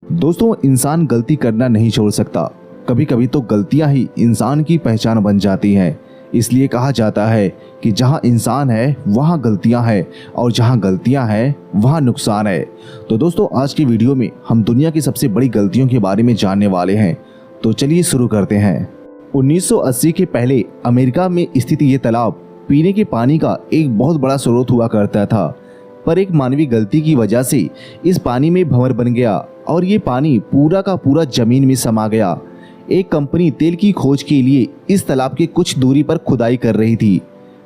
दोस्तों, इंसान गलती करना नहीं छोड़ सकता। कभी कभी तो गलतियां ही इंसान की पहचान बन जाती हैं। इसलिए कहा जाता है कि जहां इंसान है वहां गलतियां हैं और जहां गलतियां हैं वहां नुकसान है। तो दोस्तों, आज की वीडियो में हम दुनिया की सबसे बड़ी गलतियों के बारे में जानने वाले हैं। तो चलिए शुरू करते हैं। 1980 के पहले अमेरिका में स्थित ये तालाब पीने के पानी का एक बहुत बड़ा स्रोत हुआ करता था, पर एक मानवीय गलती की वजह से इस पानी में भंवर बन गया और ये पानी पूरा का पूरा जमीन में समा गया। एक कंपनी तेल की खोज के लिए इस तालाब के कुछ दूरी पर खुदाई कर रही थी,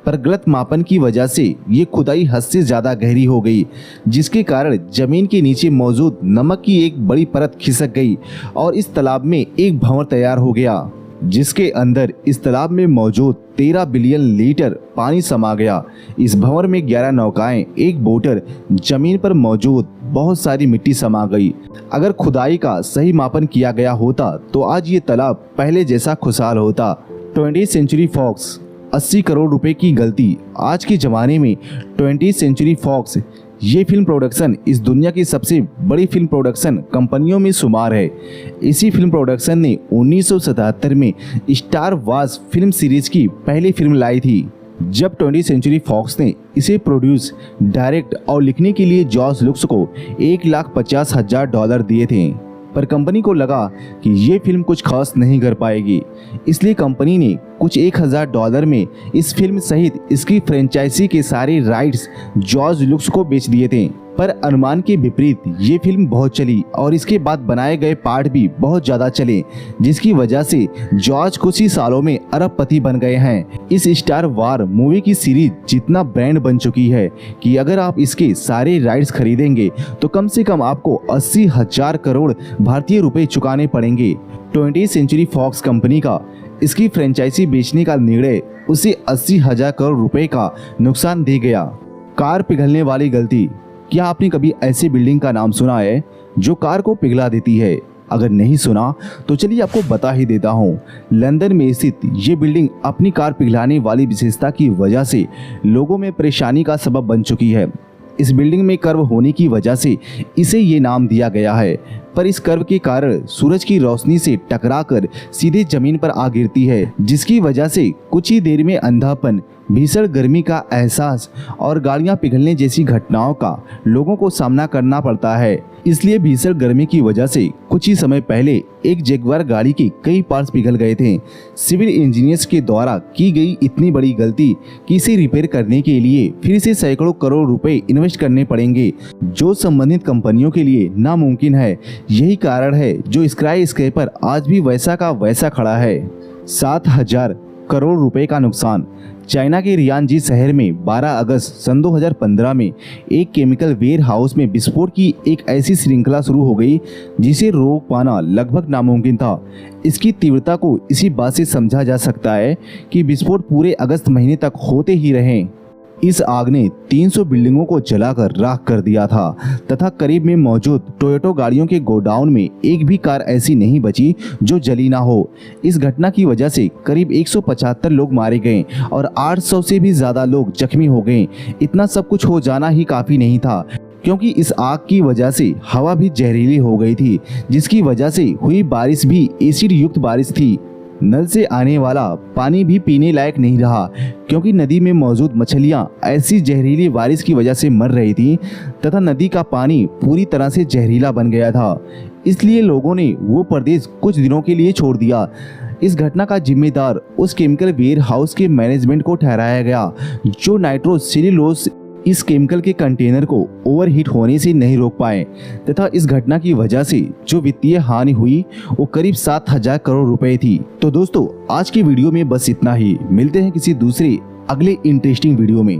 पर गलत मापन की वजह से ये खुदाई हद से ज़्यादा गहरी हो गई, जिसके कारण जमीन के नीचे मौजूद नमक की एक बड़ी परत खिसक गई और इस तालाब में एक भंवर तैयार हो गया, जिसके अंदर इस तालाब में मौजूद 13 बिलियन लीटर पानी समा गया। इस भंवर में 11 नौकाएं, एक बोटर, जमीन पर मौजूद बहुत सारी मिट्टी समा गई। अगर खुदाई का सही मापन किया गया होता तो आज ये तालाब पहले जैसा खुशहाल होता। 20th सेंचुरी फॉक्स 80 करोड़ रुपए की गलती। आज के ज़माने में 20th सेंचुरी फॉक्स ये फिल्म प्रोडक्शन इस दुनिया की सबसे बड़ी फिल्म प्रोडक्शन कंपनियों में शुमार है। इसी फिल्म प्रोडक्शन ने 1977 में स्टार वार्स फिल्म सीरीज की पहली फिल्म लाई थी, जब 20th सेंचुरी फॉक्स ने इसे प्रोड्यूस, डायरेक्ट और लिखने के लिए जॉर्ज लुक्स को $1,50,000 दिए थे। पर कंपनी को लगा कि ये फिल्म कुछ खास नहीं कर पाएगी, इसलिए कंपनी ने कुछ $1,000 में इस फिल्म सहित इसकी फ्रेंचाइजी के सारे राइट्स जॉर्ज लुक्स को बेच दिए थे। पर अनुमान के विपरीत ये फिल्म बहुत चली और इसके बाद बनाए गए पार्ट भी बहुत ज़्यादा चले, जिसकी वजह से जॉर्ज कुछ ही सालों में अरबपति बन गए हैं। इस स्टार वार मूवी की सीरीज जितना ब्रांड बन चुकी है कि अगर आप इसके सारे राइट्स खरीदेंगे तो कम से कम आपको 80,000 करोड़ भारतीय रुपए चुकाने पड़ेंगे। 20th सेंचुरी फॉक्स कंपनी का इसकी फ्रेंचाइजी बेचने का निर्णय उसे 80,000 करोड़ रुपए का नुकसान दे गया। कार पिघलने वाली गलती। क्या आपने कभी ऐसी बिल्डिंग का नाम सुना है जो कार को पिघला देती है? अगर नहीं सुना तो चलिए आपको बता ही देता हूँ। लंदन में स्थित ये बिल्डिंग अपनी कार पिघलाने वाली विशेषता की वजह से लोगों में परेशानी का सबब बन चुकी है। इस बिल्डिंग में कर्व होने की वजह से इसे ये नाम दिया गया है, पर इस कर्व के कारण सूरज की रोशनी से टकराकर सीधे जमीन पर आ गिरती है, जिसकी वजह से कुछ ही देर में अंधापन, भीषण गर्मी का एहसास और गाड़ियां पिघलने जैसी घटनाओं का लोगों को सामना करना पड़ता है। इसलिए भीषण गर्मी की वजह से कुछ ही समय पहले एक जगुआर गाड़ी के कई पार्ट्स पिघल गए थे। सिविल इंजीनियर्स के द्वारा की गई इतनी बड़ी गलती कि इसे रिपेयर करने के लिए फिर से सैकड़ों करोड़ रुपए इन्वेस्ट करने पड़ेंगे, जो संबंधित कंपनियों के लिए नामुमकिन है। यही कारण है जो स्काई स्क्रैपर आज भी वैसा का वैसा खड़ा है। 7,000 करोड़ रुपए का नुकसान। चाइना के रियांजी शहर में 12 अगस्त सन 2015 में एक केमिकल वेयर हाउस में विस्फोट की एक ऐसी श्रृंखला शुरू हो गई जिसे रोक पाना लगभग नामुमकिन था। इसकी तीव्रता को इसी बात से समझा जा सकता है कि विस्फोट पूरे अगस्त महीने तक होते ही रहे। इस आग ने 300 बिल्डिंगों को जलाकर राख कर दिया था तथा करीब में मौजूद टोयोटा गाड़ियों के गोडाउन में एक भी कार ऐसी नहीं बची जो जली ना हो। इस घटना की वजह से करीब 175 लोग मारे गए और 800 से भी ज़्यादा लोग जख्मी हो गए। इतना सब कुछ हो जाना ही काफ़ी नहीं था, क्योंकि इस आग की वजह से हवा भी जहरीली हो गई थी, जिसकी वजह से हुई बारिश भी एसिड युक्त बारिश थी। नल से आने वाला पानी भी पीने लायक नहीं रहा, क्योंकि नदी में मौजूद मछलियां ऐसी जहरीली बारिश की वजह से मर रही थी तथा नदी का पानी पूरी तरह से जहरीला बन गया था। इसलिए लोगों ने वो प्रदेश कुछ दिनों के लिए छोड़ दिया। इस घटना का जिम्मेदार उस केमिकल वेयर हाउस के मैनेजमेंट को ठहराया गया, जो नाइट्रोसेल्यूलोज इस केमिकल के कंटेनर को ओवरहीट होने से नहीं रोक पाए तथा इस घटना की वजह से जो वित्तीय हानि हुई वो करीब 7,000 करोड़ रुपए थी। तो दोस्तों, आज की वीडियो में बस इतना ही। मिलते हैं किसी दूसरे अगले इंटरेस्टिंग वीडियो में।